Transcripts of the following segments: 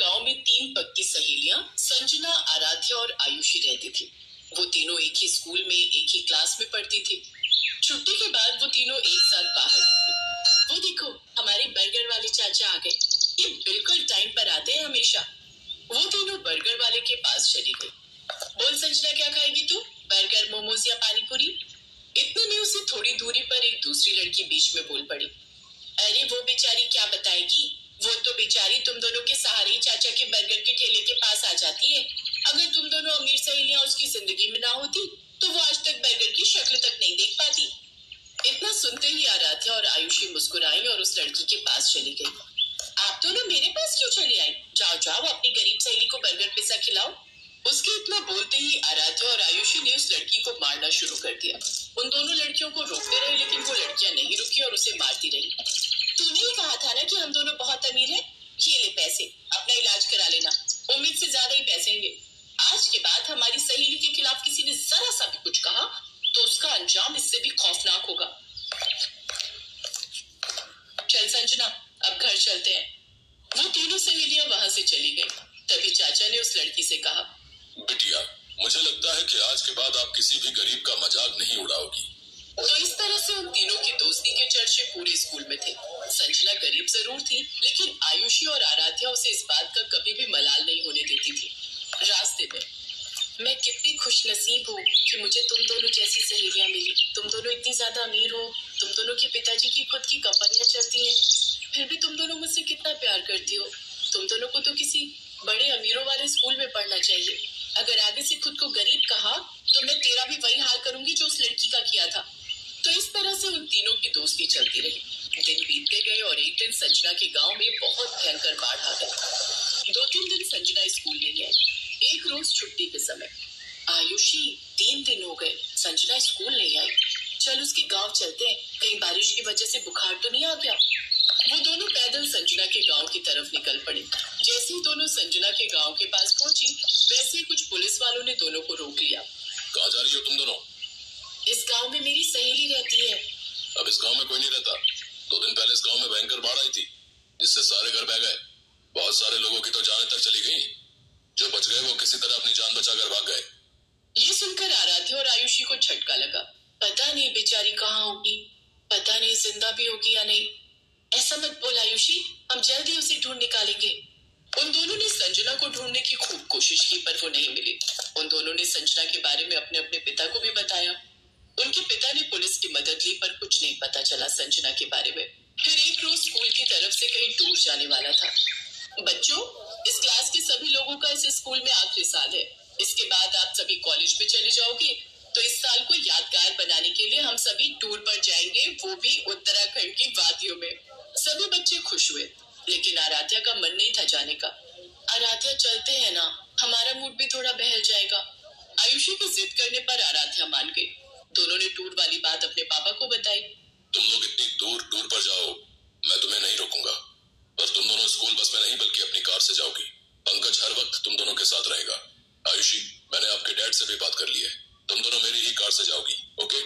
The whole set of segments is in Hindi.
गांव में 3 पक्की सहेलियां संजना, आराध्या और आयुषी रहती थी। वो तीनों एक ही स्कूल में एक ही क्लास में पढ़ती थी। छुट्टी के बाद वो तीनों एक साथ बाहर निकली। वो देखो, हमारे बर्गर वाले चाचा आ गए। ये बिल्कुल टाइम पर आते हैं हमेशा। वो तीनों बर्गर वाले के पास चली गई। बोल संजना, क्या खाएगी तू? बर्गर, मोमोज या पानी पूरी? इतने में उसे थोड़ी दूरी पर एक दूसरी लड़की बीच में बोल पड़ी। अरे वो बेचारी क्या बताएगी? वो तो बेचारी तुम दोनों के सहारे ही चाचा के बर्गर के ठेले के पास आ जाती है। अगर तुम दोनों अमीर सहेलियां उसकी जिंदगी में ना होती तो वो आज तक बर्गर की शक्ल तक नहीं देख पाती। इतना सुनते ही आराध्या और आयुषी मुस्कुराई और उस लड़की के पास चली गई। आप दोनों मेरे पास क्यों चली आई? जाओ जाओ, अपनी गरीब सहेली को बर्गर पिज्जा खिलाओ। उसके इतना बोलते ही आराध्या और आयुषी ने उस लड़की को मारना शुरू कर दिया। उन दोनों लड़कियों को रोकते रहे, लेकिन वो लड़कियां नहीं रुकी और उसे मारती रही। तूने ही कहा था ना कि हम दोनों बहुत अमीर हैं। ये ले पैसे, अपना इलाज करा लेना। उम्मीद से ज्यादा ही पैसे होंगे। आज के बाद हमारी सहेली के खिलाफ किसी ने जरा सा भी कुछ कहा तो उसका अंजाम इससे भी खौफनाक होगा। चल संजना, अब घर चलते हैं। वो तीनों सहेलियां वहां से चली गई। तभी चाचा ने उस लड़की से कहा, बिटिया, मुझे लगता है कि आज के बाद आप किसी भी गरीब का मजाक नहीं उड़ाओगी। तो इस तरह से उन तीनों की दोस्ती के चर्चे पूरे स्कूल में थे। संजना गरीब जरूर थी, लेकिन आयुषी और आराध्या उसे इस बात का कभी भी मलाल नहीं होने देती थी। रास्ते में, मैं कितनी खुशनसीब हूँ कि मुझे तुम दोनों जैसी सहेलियां मिली। तुम दोनों इतनी ज्यादा अमीर हो, तुम दोनों के पिताजी की खुद की कंपनियां चलती हैं, फिर भी तुम दोनों मुझसे कितना प्यार करती हो। तुम दोनों को तो किसी बड़े अमीरों वाले स्कूल में पढ़ना चाहिए। अगर आगे से खुद को गरीब कहा तो मैं तेरा भी वही हाल करूंगी जो उस लड़की का किया था। तो इस तरह से उन तीनों की दोस्ती चलती रही। दिन बीतते गए और एक दिन संजना के गांव में बहुत भयंकर बाढ़ आ गई। 2-3 दिन संजना स्कूल नहीं आई। एक रोज छुट्टी के समय, आयुषी 3 दिन हो गए संजना स्कूल नहीं आई। चल उसके गांव चलते हैं, कहीं बारिश की वजह से बुखार तो नहीं आ गया। वो दोनों पैदल संजना के गांव की तरफ निकल पड़ी। जैसे ही दोनों संजना के गांव के पास पहुंची, वैसे ही कुछ पुलिस वालों ने दोनों को रोक लिया। कहाँ जा रही हो तुम दोनों? इस गांव में मेरी सहेली रहती है। अब इस गांव में कोई नहीं रहता। 2 दिन पहले इस गांव में भयंकर बाढ़ आई थी, जिससे सारे घर बह गए। बहुत सारे लोगों की तो जानें तक चली गई। जो बच गए वो किसी तरह अपनी जान बचाकर भाग गए। ये सुनकर आराध्या और आयुषी को झटका लगा। पता नहीं बेचारी कहाँ होगी, पता नहीं जिंदा भी होगी या नहीं। ऐसा मत बोल आयुषी, हम जल्दी उसे ढूंढ निकालेंगे। उन दोनों ने संजना को ढूंढने की खूब कोशिश की, पर वो नहीं मिली। उन दोनों ने संजना के बारे में अपने अपने पिता को भी बताया। उनके पिता ने पुलिस की मदद ली, पर कुछ नहीं पता चला संजना के बारे में। फिर एक रोज स्कूल की तरफ से कहीं टूर जाने वाला था। बच्चों, इस क्लास के सभी लोगों का इस स्कूल में आखिरी साल है। इसके बाद आप सभी कॉलेज में चले जाओगे, तो इस साल को यादगार बनाने के लिए हम सभी टूर पर जाएंगे, वो भी उत्तराखंड की वादियों में। सभी बच्चे खुश हुए, लेकिन आराध्या का मन नहीं था जाने का। आराध्या, चलते हैं ना, हमारा मूड भी थोड़ा बहल जाएगा। आयुषी की जिद करने पर आराध्या मान गई। दोनों ने टूर वाली बात अपने पापा को बताई। तुम लोग इतनी दूर टूर पर जाओ, मैं तुम्हें नहीं रोकूंगा, पर तुम दोनों स्कूल बस में नहीं बल्कि अपनी कार से जाओगी। पंकज हर वक्त तुम दोनों के साथ रहेगा। आयुषी, मैंने आपके डैड से भी बात कर ली है, तुम दोनों मेरी ही कार से जाओगी। ओके?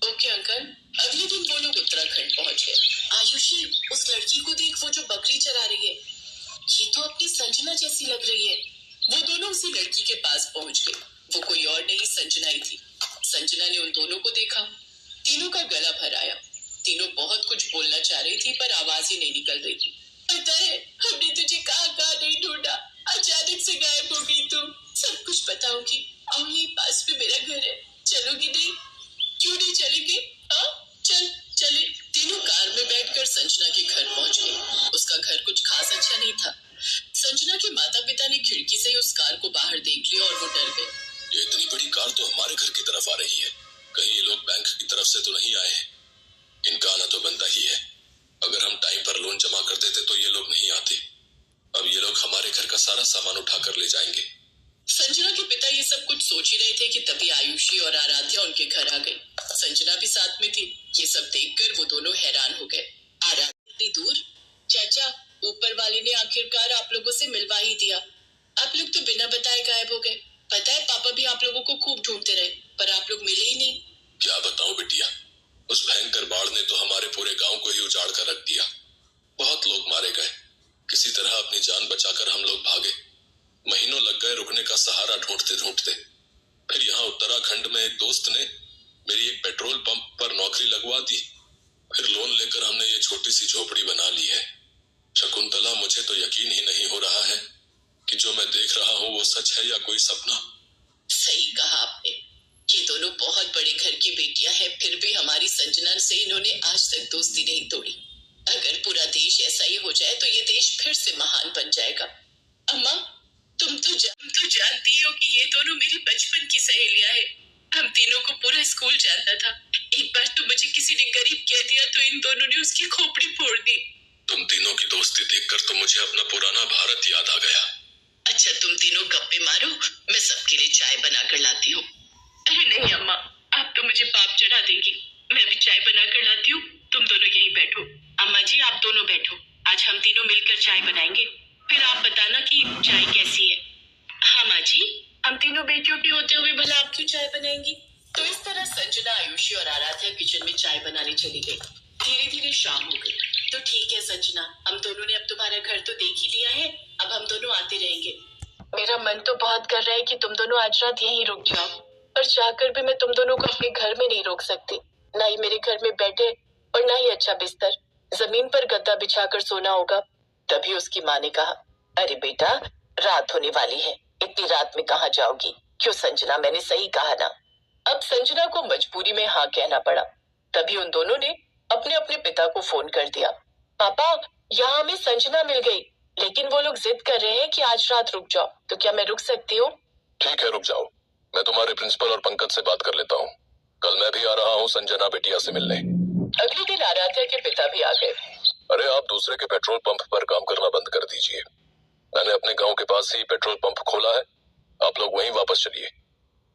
Okay uncle. अगले दिन वो लोग उत्तराखंड पहुंच गए। आयुषी, उस लड़की को देख, वो जो बकरी चरा रही है, ये तो अपनी संजना जैसी लग रही है। वो दोनों उसी लड़की के पास पहुंच गए। वो कोई और नहीं, संजना ही थी। संजना ने उन दोनों को देखा, तीनों का गला भर आया। तीनों बहुत कुछ बोलना चाह रही थी, पर आवाज ही नहीं निकल रही थी। पता है, हमने तुझे कहाँ कहाँ नहीं ढूंढा, अचानक से गायब हो गई तू। सब कुछ बताऊंगी, आओ यही पास में मेरा घर है, चलोगी नहीं? क्यों नहीं चलेंगे? हाँ चल चले। तीनों कार में बैठकर संजना के घर पहुंच गए। उसका घर कुछ खास अच्छा नहीं था। संजना के माता पिता ने खिड़की से ही उस कार को बाहर देख लिया और वो डर गए। ये इतनी बड़ी कार तो हमारे घर की तरफ आ रही है, कहीं ये लोग बैंक की तरफ से तो नहीं आए? इनका आना तो बनता ही है। अगर हम टाइम पर लोन जमा कर देते तो ये लोग नहीं आते। अब ये लोग हमारे घर का सारा सामान उठा कर ले जाएंगे। संजना के पिता ये सब कुछ सोच ही रहे थे कि तभी आयुषी और आराध्या उनके घर आ गई। संजना भी साथ में थी। ये सब देखकर वो दोनों हैरान हो गए। आराध्या इतनी दूर? चाचा, ऊपर वाले ने आखिरकार आप लोगों से मिलवा ही दिया। आप लोग तो बिना बताए गायब हो गए। पता है, पापा भी आप लोगों को खूब ढूंढते रहे, पर आप लोग मिले ही नहीं। क्या बताऊं बिटिया, उस भयंकर बाढ़ ने तो हमारे पूरे गांव को ही उजाड़ कर रख दिया। बहुत लोग मारे गए, किसी तरह अपनी जान बचाकर हम लोग भागे। महीनों लग गए रुकने का सहारा ढूंढते ढूंढते। फिर यहाँ उत्तराखंड में एक दोस्त ने मेरी एक पेट्रोल पंप पर नौकरी लगवा दी। फिर लोन लेकर हमने ये छोटी सी झोपड़ी बना ली है। शकुंतला, मुझे तो यकीन ही नहीं हो रहा है कि जो मैं देख रहा हूँ वो सच है या कोई सपना। सही कहा आपने। ये दोनों बहुत बड़े घर की बेटियां हैं, फिर भी हमारी संजना से इन्होंने आज तक दोस्ती नहीं तोड़ी। अगर पूरा देश ऐसा ही हो जाए तो ये देश फिर से महान बन जाएगा। अम्मा, तुम तो जानती हो कि ये दोनों मेरी बचपन की सहेलियां हैं। हम तीनों को पूरा स्कूल जानता था। एक बार तो मुझे किसी ने गरीब कह दिया तो इन दोनों ने उसकी खोपड़ी फोड़ दी। तुम तीनों की दोस्ती देखकर तो मुझे अपना पुराना भारत याद आ गया। अच्छा, तुम तीनों गप्पे मारो, मैं सबके लिए चाय बनाकर लाती हूँ। अरे नहीं अम्मा, आप तो मुझे पाप चढ़ा देंगी। मैं भी चाय बनाकर लाती हूँ, तुम दोनों यहीं बैठो। अम्मा जी, आप दोनों बैठो, आज हम तीनों मिलकर चाय बनाएंगे। फिर आप बताना कि चाय कैसी है। हाँ माँ जी, हम तीनों बेटियों के होते हुए भला आप क्यों चाय बनाएंगी। तो इस तरह संजना, आयुषी और आराध्या किचन में चाय बनाने चली गई। धीरे धीरे शाम हो गई। तो ठीक है संजना, हम दोनों ने अब तुम्हारा घर तो देख ही लिया है, अब हम दोनों आते रहेंगे। मेरा मन तो बहुत कर रहा है कि तुम दोनों आज रात यहीं रुक जाओ, पर चाहकर भी मैं तुम दोनों को अपने घर में नहीं रोक सकती। ना ही मेरे घर में बेड है और ना ही अच्छा बिस्तर, जमीन पर गद्दा बिछाकर सोना होगा। तभी उसकी माँ ने कहा, अरे बेटा, रात होने वाली है, इतनी रात में कहाँ जाओगी। क्यों संजना, मैंने सही कहा ना। अब संजना को मजबूरी में हाँ कहना पड़ा। तभी उन दोनों ने अपने अपने पिता को फोन कर दिया। पापा, यहाँ हमें संजना मिल गई, लेकिन वो लोग जिद कर रहे हैं कि आज रात रुक जाओ, तो क्या मैं रुक सकती हूँ? ठीक है, रुक जाओ। मैं तुम्हारे प्रिंसिपल और पंकज से बात कर लेता हूँ। कल मैं भी आ रहा हूँ संजना बिटिया से मिलने। अगले दिन आराध्या के पिता भी आ गए। अरे, आप दूसरे के पेट्रोल पंप पर काम करना बंद कर दीजिए। मैंने अपने गांव के पास ही पेट्रोल पंप खोला है, आप लोग वहीं वापस चलिए,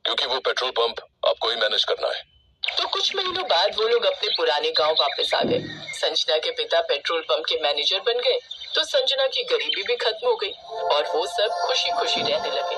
क्योंकि वो पेट्रोल पंप आपको ही मैनेज करना है। तो कुछ महीनों बाद वो लोग अपने पुराने गांव वापस आ गए। संजना के पिता पेट्रोल पंप के मैनेजर बन गए, तो संजना की गरीबी भी खत्म हो गई और वो सब खुशी खुशी रहने लगे।